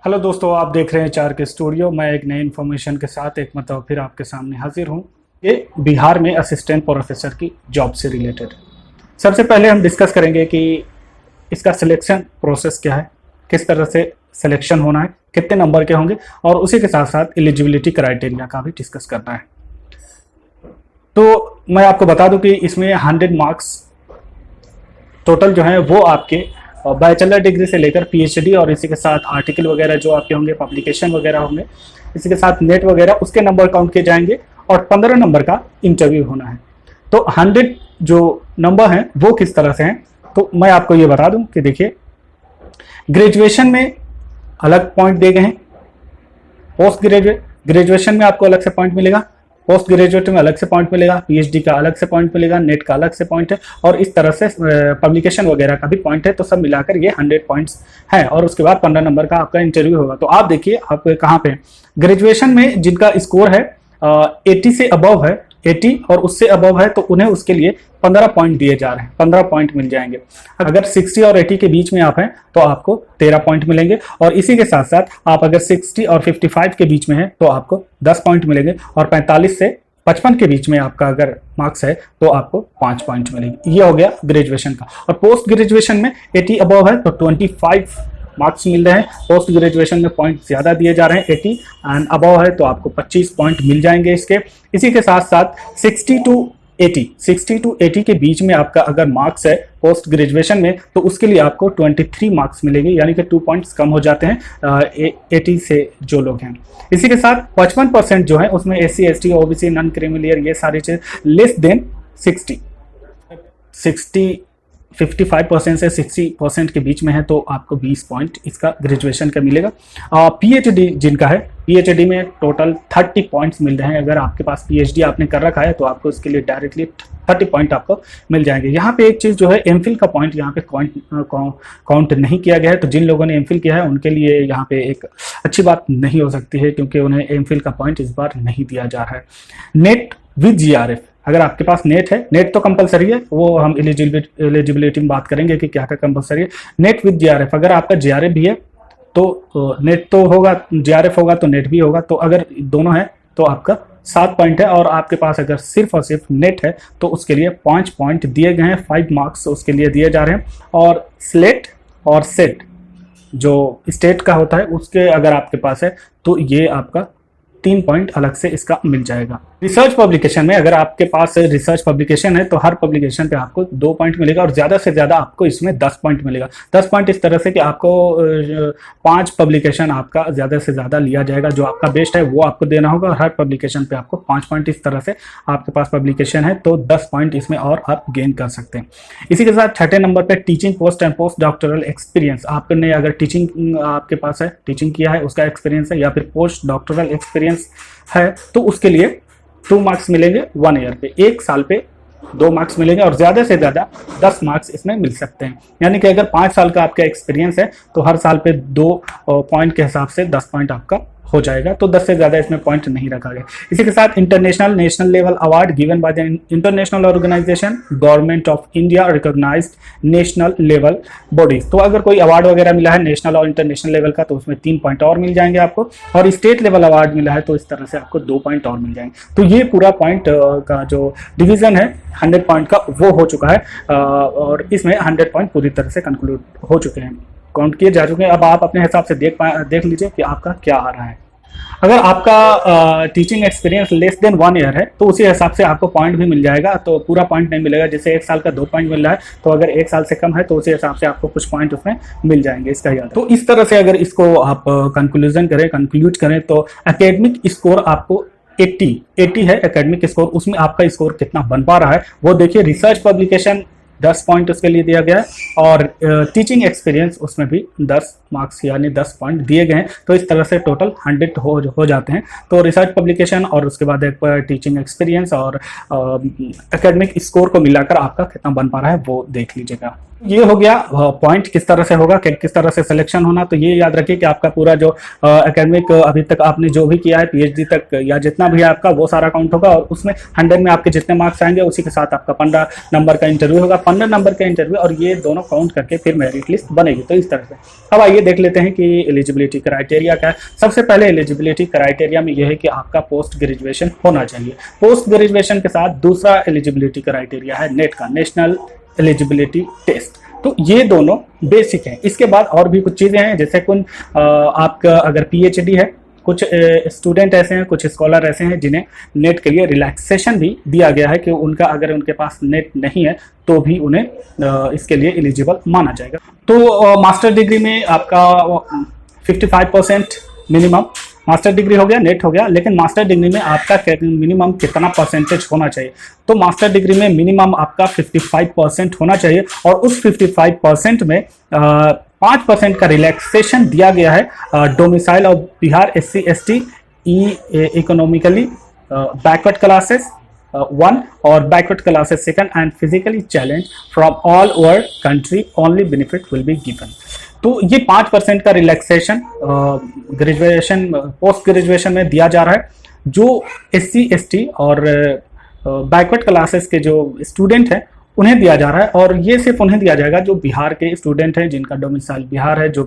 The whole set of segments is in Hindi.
हेलो दोस्तों, आप देख रहे हैं चार के स्टूडियो। मैं एक नई इन्फॉर्मेशन के साथ एक मतलब फिर आपके सामने हाजिर हूँ। ये बिहार में असिस्टेंट प्रोफेसर की जॉब से रिलेटेड। सबसे पहले हम डिस्कस करेंगे कि इसका सिलेक्शन प्रोसेस क्या है, किस तरह से सिलेक्शन होना है, कितने नंबर के होंगे, और उसी के साथ साथ एलिजिबिलिटी क्राइटेरिया का भी डिस्कस करना है। तो मैं आपको बता दूं कि इसमें 100 मार्क्स टोटल जो है वो आपके बैचलर डिग्री से लेकर पीएचडी और इसी के साथ आर्टिकल वगैरह जो आपके होंगे, पब्लिकेशन वगैरह होंगे, इसी के साथ नेट वगैरह, उसके नंबर काउंट किए जाएंगे और 15 नंबर का इंटरव्यू होना है। तो 100 जो नंबर हैं वो किस तरह से हैं, तो मैं आपको ये बता दूं कि देखिए, ग्रेजुएशन में अलग पॉइंट दिए गए हैं, पोस्ट ग्रेजुएशन में आपको अलग से पॉइंट मिलेगा, पोस्ट ग्रेजुएट में अलग से पॉइंट मिलेगा, पीएचडी का अलग से पॉइंट मिलेगा, नेट का अलग से पॉइंट है, और इस तरह से पब्लिकेशन वगैरह का भी पॉइंट है। तो सब मिलाकर ये 100 पॉइंट्स हैं और उसके बाद 15 नंबर का आपका इंटरव्यू होगा। तो आप देखिए आप कहाँ पे, ग्रेजुएशन में जिनका स्कोर है 80 से अबव है, 80 और उससे अबव है, तो उन्हें उसके लिए 15 पॉइंट दिए जा रहे हैं, 15 पॉइंट मिल जाएंगे। अगर 60 और 80 के बीच में आप हैं तो आपको 13 पॉइंट मिलेंगे, और इसी के साथ साथ आप अगर 60 और 55 के बीच में हैं तो आपको 10 पॉइंट मिलेंगे, और 45 से 55 के बीच में आपका अगर मार्क्स है तो आपको 5 पॉइंट मिलेंगे। ये हो गया ग्रेजुएशन का। और पोस्ट ग्रेजुएशन में 80 अबव है तो 25 मार्क्स मिल रहे हैं। पोस्ट ग्रेजुएशन में पॉइंट ज्यादा दिए जा रहे हैं, 80 एंड अबव है तो आपको 25 पॉइंट मिल जाएंगे इसके। इसी के साथ साथ 60 टू 80 के बीच में आपका अगर मार्क्स है पोस्ट ग्रेजुएशन में, तो उसके लिए आपको 23 मार्क्स मिलेंगे, यानी कि 2 पॉइंट्स कम हो जाते हैं 80 से जो लोग हैं। इसी के साथ 55% जो है उसमें SC ST OBC non creamy layer ये सारी चीज लेस देन 60 55% से 60% के बीच में है तो आपको 20 पॉइंट इसका ग्रेजुएशन का मिलेगा। पीएचडी जिनका है, पीएचडी में टोटल 30 पॉइंट्स मिल रहे हैं। अगर आपके पास पीएचडी आपने कर रखा है तो आपको इसके लिए डायरेक्टली 30 पॉइंट आपको मिल जाएंगे। यहाँ पे एक चीज़ जो है, एमफिल का पॉइंट यहाँ पे काउंट नहीं किया गया है। तो जिन लोगों ने एमफिल किया है उनके लिए यहाँ पे एक अच्छी बात नहीं हो सकती है, क्योंकि उन्हें एमफिल का पॉइंट इस बार नहीं दिया जा रहा है। नेट विद जीआरएफ, अगर आपके पास नेट है, नेट तो कंपलसरी है, वो हम एलिजिबिलिटी में बात करेंगे कि क्या क्या कंपलसरी है। नेट विद जीआरएफ, अगर आपका जीआरएफ भी है तो नेट तो होगा, जीआरएफ होगा तो नेट भी होगा। तो अगर दोनों है तो आपका 7 पॉइंट है, और आपके पास अगर सिर्फ और सिर्फ नेट है तो उसके लिए 5 पॉइंट दिए गए हैं, 5 मार्क्स उसके लिए दिए जा रहे हैं। और स्लेट और सेट जो स्टेट का होता है उसके अगर आपके पास है तो ये आपका 3 पॉइंट अलग से इसका मिल जाएगा। रिसर्च पब्लिकेशन में अगर आपके पास रिसर्च पब्लिकेशन है तो हर पब्लिकेशन पे आपको 2 पॉइंट मिलेगा, और ज्यादा से ज्यादा आपको इसमें 10 पॉइंट मिलेगा। 10 पॉइंट इस तरह से कि आपको 5 पब्लिकेशन आपका ज्यादा से ज्यादा लिया जाएगा, जो आपका बेस्ट है वो आपको देना होगा, और हर पब्लिकेशन पे आपको 5 पॉइंट। इस तरह से आपके पास पब्लिकेशन है तो 10 पॉइंट इसमें और आप गेन कर सकते हैं। इसी के साथ 6ठे नंबर पे teaching post and post doctoral experience, आपने अगर टीचिंग आपके पास है, टीचिंग किया है उसका एक्सपीरियंस है, या फिर पोस्ट डॉक्टरल एक्सपीरियंस है, तो उसके लिए 2 मार्क्स मिलेंगे 1 ईयर पे, 1 साल पे 2 मार्क्स मिलेंगे, और ज्यादा से ज्यादा 10 मार्क्स इसमें मिल सकते हैं। यानी कि अगर 5 साल का आपका एक्सपीरियंस है तो हर साल पे 2 पॉइंट के हिसाब से 10 पॉइंट आपका हो जाएगा, तो 10 से ज्यादा इसमें पॉइंट नहीं रखा गया। इसी के साथ international national level award given by the international organisation, government of India recognised national level bodies. तो अगर कोई अवार्ड वगैरह मिला है नेशनल और इंटरनेशनल लेवल का तो उसमें 3 पॉइंट और मिल जाएंगे आपको, और स्टेट लेवल अवार्ड मिला है तो इस तरह से आपको 2 पॉइंट और मिल जाएंगे। तो ये पूरा पॉइंट का जो डिवीजन है 100 पॉइंट का वो हो चुका है, और इसमें 100 पॉइंट पूरी तरह से कंक्लूड हो चुके हैं, काउंट किए जा चुके हैं। अब आप अपने हिसाब से देख लीजिए कि आपका क्या आ रहा है। अगर आपका teaching experience less than 1 year है तो उसी हिसाब से आपको पॉइंट भी मिल जाएगा, तो पूरा पॉइंट नहीं मिलेगा। जैसे 1 साल का 2 पॉइंट मिल रहा है, तो अगर 1 साल से कम है तो उसी हिसाब से आपको कुछ पॉइंट उसमें मिल जाएंगे, इसका याद। तो इस तरह से अगर इसको आप कंक्लूड करें तो एकेडमिक स्कोर आपको 80 है एकेडमिक स्कोर, उसमें आपका स्कोर कितना बन पा रहा है वो देखिए। रिसर्च पब्लिकेशन 10 पॉइंट उसके लिए दिया गया है, और टीचिंग एक्सपीरियंस उसमें भी 10 मार्क्स यानी 10 पॉइंट दिए गए हैं। तो इस तरह से टोटल 100 हो जाते हैं। तो रिसर्च पब्लिकेशन और उसके बाद एक टीचिंग एक्सपीरियंस और एकेडमिक स्कोर को मिलाकर आपका कितना बन पा रहा है वो देख लीजिएगा। ये हो गया पॉइंट किस तरह से होगा, किस तरह से सिलेक्शन होना। तो ये याद रखिए कि आपका पूरा जो एकेडमिक अभी तक आपने जो भी किया है पीएचडी तक या जितना भी है आपका वो सारा काउंट होगा, और उसमें 100 में आपके जितने मार्क्स आएंगे उसी के साथ आपका 15 नंबर का इंटरव्यू होगा, 15 नंबर का इंटरव्यू, और ये दोनों काउंट करके फिर मेरिट लिस्ट बनेगी। तो इस तरह से अब आइए देख लेते हैं कि एलिजिबिलिटी क्राइटेरिया क्या है। सबसे पहले एलिजिबिलिटी क्राइटेरिया में यह है कि आपका पोस्ट ग्रेजुएशन होना चाहिए। पोस्ट ग्रेजुएशन के साथ दूसरा एलिजिबिलिटी क्राइटेरिया है नेट का, नेशनल एलिजिबिलिटी टेस्ट। तो ये दोनों बेसिक हैं। इसके बाद और भी कुछ चीज़ें हैं, जैसे कुछ आपका अगर पीएचडी है, कुछ स्टूडेंट ऐसे हैं, कुछ स्कॉलर ऐसे हैं जिन्हें नेट के लिए रिलैक्सेशन भी दिया गया है कि उनका अगर उनके पास नेट नहीं है तो भी उन्हें इसके लिए एलिजिबल माना जाएगा। तो मास्टर डिग्री में आपका 55% मिनिमम मास्टर डिग्री हो गया, नेट हो गया, लेकिन मास्टर डिग्री में आपका मिनिमम कितना परसेंटेज होना चाहिए। तो मास्टर डिग्री में मिनिमम आपका 55% होना चाहिए, और उस 55% में 5% का रिलैक्सेशन दिया गया है domicile of Bihar SC ST economically backward classes 1 और backward classes 2 and physically challenge from all over country only benefit will be given. तो ये 5% का रिलैक्सेशन ग्रेजुएशन पोस्ट ग्रेजुएशन में दिया जा रहा है, जो SC ST और बैकवर्ड क्लासेस के जो स्टूडेंट हैं उन्हें दिया जा रहा है। और ये सिर्फ उन्हें दिया जाएगा जो बिहार के स्टूडेंट हैं, जिनका डोमिसाइल बिहार है, जो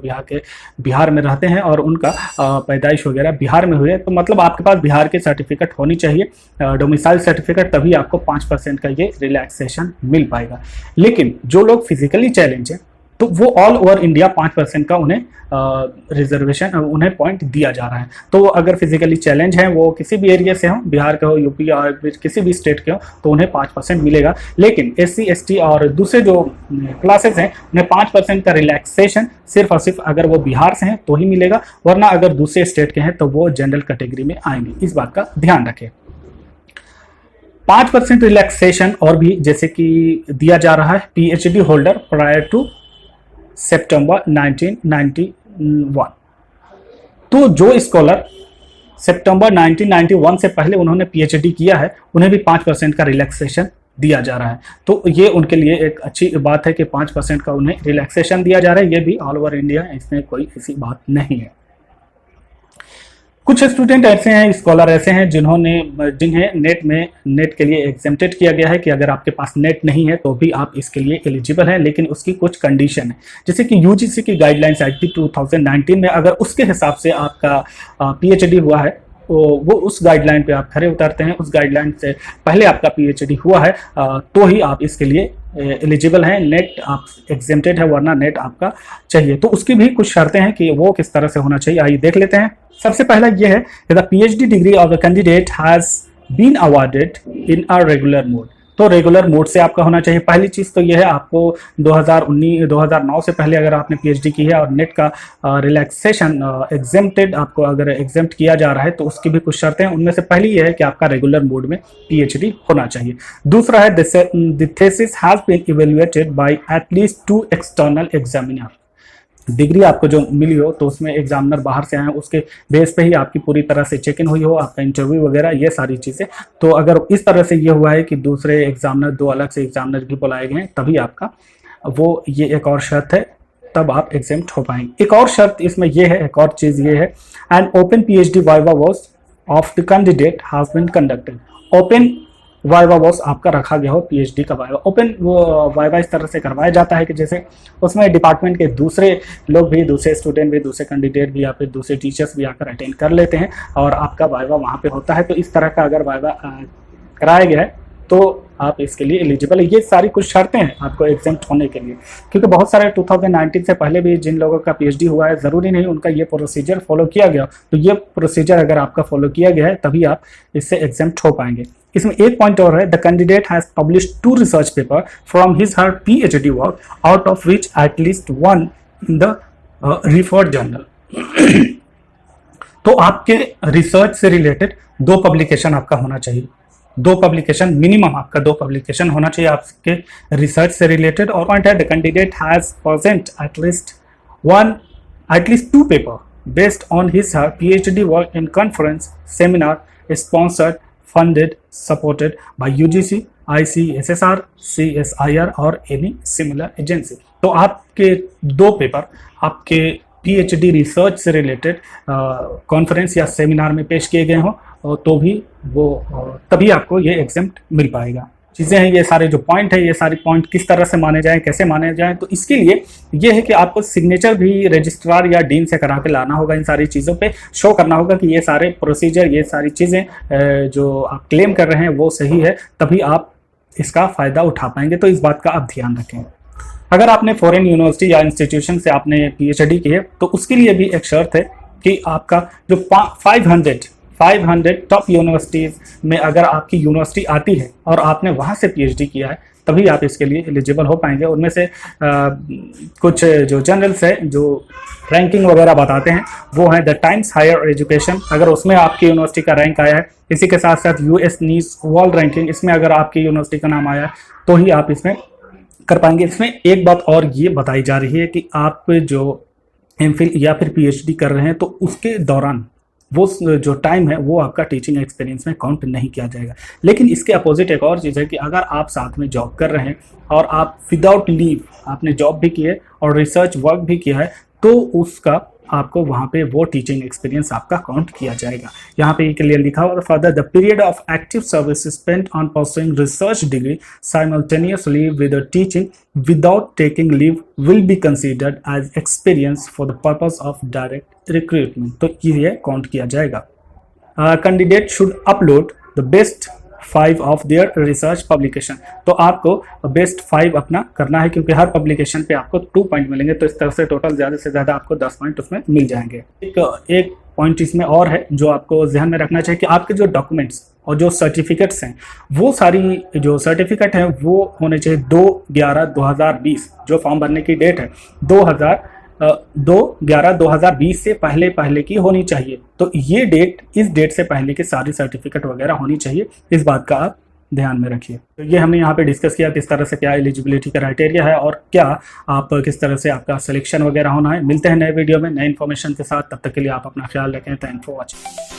बिहार में रहते हैं और उनका पैदाइश वगैरह बिहार में हुई है। तो मतलब आपके पास बिहार की सर्टिफिकेट होनी चाहिए, डोमिसाइल सर्टिफिकेट, तभी आपको 5% का ये रिलैक्सेशन मिल पाएगा। लेकिन जो लोग फिजिकली चैलेंज है तो वो ऑल ओवर इंडिया 5% का उन्हें रिजर्वेशन उन्हें पॉइंट दिया जा रहा है। तो अगर फिजिकली चैलेंज है, वो किसी भी एरिया से हो, बिहार के हो, यूपी और किसी भी स्टेट के हो, तो उन्हें 5% मिलेगा। लेकिन SC ST और दूसरे जो क्लासेस हैं उन्हें 5% का रिलैक्सेशन सिर्फ और सिर्फ अगर वो बिहार से हैं तो ही मिलेगा, वरना अगर दूसरे स्टेट के हैं तो वो जनरल कैटेगरी में आएंगे। इस बात का ध्यान रखें। 5% रिलैक्सेशन और भी जैसे कि दिया जा रहा है PhD होल्डर प्रायर टू सितंबर 1991। तो जो स्कॉलर सितंबर 1991 से पहले उन्होंने PhD किया है उन्हें भी 5% का रिलैक्सेशन दिया जा रहा है। तो ये उनके लिए एक अच्छी बात है कि 5% का उन्हें रिलैक्सेशन दिया जा रहा है। ये भी ऑल ओवर इंडिया, इसमें कोई ऐसी बात नहीं है। कुछ स्टूडेंट ऐसे हैं, स्कॉलर ऐसे हैं जिन्हें नेट के लिए एग्जेम्प्टेड किया गया है कि अगर आपके पास नेट नहीं है तो भी आप इसके लिए एलिजिबल हैं, लेकिन उसकी कुछ कंडीशन है। जैसे कि UGC की गाइडलाइंस आई थी 2019 में, अगर उसके हिसाब से आपका PhD हुआ है वो उस गाइडलाइन पे आप खरे उतरते हैं, उस गाइडलाइन से पहले आपका PhD हुआ है तो ही आप इसके लिए एलिजिबल हैं। नेट आप एग्जेम्प्टेड है, वरना नेट आपका चाहिए। तो उसकी भी कुछ शर्तें हैं कि वो किस तरह से होना चाहिए, आइए देख लेते हैं। सबसे पहला ये है कि the PhD degree of the candidate has been awarded in a regular mode. तो रेगुलर मोड से आपका होना चाहिए। पहली चीज़ तो यह है, आपको 2009 से पहले अगर आपने PhD की है और नेट का रिलैक्सेशन एग्जेम्प्टेड आपको अगर एग्जेम्प्ट किया जा रहा है तो उसकी भी कुछ शर्तें हैं। उनमें से पहली यह है कि आपका रेगुलर मोड में PhD होना चाहिए। दूसरा है the thesis has been evaluated by at least 2 external examiner. Degree आपको जो मिली हो तो उसमें एग्जामिनर बाहर से आए, उसके बेस पे ही आपकी पूरी तरह से चेक इन हुई हो, आपका इंटरव्यू वगैरह, ये सारी चीज़ें। तो अगर इस तरह से ये हुआ है कि दूसरे एग्जामिनर, 2 अलग से एग्जामिनर भी बुलाए गए हैं, तभी आपका वो ये एक और शर्त है, तब आप एग्जेम्प्ट हो पाएंगे। एक और शर्त इसमें ये है, एक और चीज़ ये है, and open PhD viva voce of the candidate has been conducted. Open viva voce आपका रखा गया हो, PhD का वाइवा। ओपन वाइवा इस तरह से करवाया जाता है कि जैसे उसमें डिपार्टमेंट के दूसरे लोग भी, दूसरे स्टूडेंट भी, दूसरे कैंडिडेट भी या फिर दूसरे टीचर्स भी आकर अटेंड कर लेते हैं और आपका वाइवा वहाँ पे होता है। तो इस तरह का अगर वाइवा कराया गया है तो आप इसके लिए एलिजिबल है। ये सारी कुछ शर्तें हैं आपको एग्जेम्प्ट होने के लिए, क्योंकि बहुत सारे 2019 से पहले भी जिन लोगों का PhD हुआ है, ज़रूरी नहीं उनका ये प्रोसीजर फॉलो किया गया। तो ये प्रोसीजर अगर आपका फॉलो किया गया है तभी आप इससे एग्जेम्प्ट हो पाएंगे। इसमें एक पॉइंट और है, the candidate has published 2 research paper from his her PhD work out of which at least 1 in the referred journal. तो आपके रिसर्च से रिलेटेड 2 पब्लिकेशन आपका होना चाहिए, 2 पब्लिकेशन मिनिमम, आपका 2 पब्लिकेशन होना चाहिए आपके रिसर्च से रिलेटेड। और पॉइंट है, the candidate has present at least 2 paper based on his her PhD work in conference, seminar, sponsored, funded, supported by UGC ICSSR, CSIR और एनी सिमिलर एजेंसी। तो आपके 2 पेपर आपके PhD रिसर्च से रिलेटेड कॉन्फ्रेंस या सेमिनार में पेश किए गए हों तो भी वो तभी आपको ये एग्जेम्प्ट मिल पाएगा। चीज़ें हैं, ये सारे जो पॉइंट है, ये सारे पॉइंट किस तरह से माने जाएं, कैसे माने जाएं, तो इसके लिए ये है कि आपको सिग्नेचर भी रजिस्ट्रार या डीन से करा के लाना होगा। इन सारी चीज़ों पे शो करना होगा कि ये सारे प्रोसीजर, ये सारी चीज़ें जो आप क्लेम कर रहे हैं वो सही है, तभी आप इसका फ़ायदा उठा पाएंगे। तो इस बात का आप ध्यान रखें। अगर आपने फॉरेन यूनिवर्सिटी या इंस्टीट्यूशन से आपने PhD की है तो उसके लिए भी एक शर्त है कि आपका जो 500 टॉप यूनिवर्सिटीज़ में अगर आपकी यूनिवर्सिटी आती है और आपने वहाँ से PhD किया है तभी आप इसके लिए एलिजिबल हो पाएंगे। उनमें से कुछ जो जर्नल्स है जो रैंकिंग वगैरह बताते हैं वो है द टाइम्स हायर एजुकेशन, अगर उसमें आपकी यूनिवर्सिटी का रैंक आया है। इसी के साथ साथ US न्यूज़ वर्ल्ड रैंकिंग, इसमें अगर आपकी यूनिवर्सिटी का नाम आया है तो ही आप इसमें कर पाएंगे। इसमें एक बात और ये बताई जा रही है कि आप जो MPhil या फिर PhD कर रहे हैं तो उसके दौरान वो जो टाइम है वो आपका टीचिंग एक्सपीरियंस में काउंट नहीं किया जाएगा। लेकिन इसके अपोजिट एक और चीज़ है कि अगर आप साथ में जॉब कर रहे हैं और आप विदाउट लीव आपने जॉब भी की है और रिसर्च वर्क भी किया है तो उसका आपको वहाँ पे वो टीचिंग एक्सपीरियंस आपका काउंट किया जाएगा। यहाँ पे क्लियर लिखा हुआ further the period of active service spent on pursuing research degree simultaneously with teaching without taking leave will be considered as experience for the purpose of direct recruitment. तो ये काउंट किया जाएगा। Candidate should upload the best 5 of their research publication. तो आपको बेस्ट 5 अपना करना है क्योंकि हर पब्लिकेशन पे आपको 2 पॉइंट मिलेंगे, तो इस तरह से टोटल ज़्यादा से ज़्यादा आपको 10 पॉइंट उसमें मिल जाएंगे। एक पॉइंट इसमें और है जो आपको ध्यान में रखना चाहिए कि आपके जो डॉक्यूमेंट्स और जो सर्टिफिकेट्स हैं वो सारी जो सर्टिफिकेट हैं वो होने चाहिए 2/11/2020 जो फॉर्म भरने की डेट है 2/11/2020 से पहले की होनी चाहिए। तो ये डेट, इस डेट से पहले की सारी सर्टिफिकेट वगैरह होनी चाहिए, इस बात का आप ध्यान में रखिए। तो ये हमने यहाँ पे डिस्कस किया किस तरह से क्या एलिजिबिलिटी क्राइटेरिया है और क्या आप किस तरह से आपका सिलेक्शन वगैरह होना है। मिलते हैं नए वीडियो में नए इन्फॉर्मेशन के साथ, तब तक के लिए आप अपना ख्याल रखें। Thank for watching.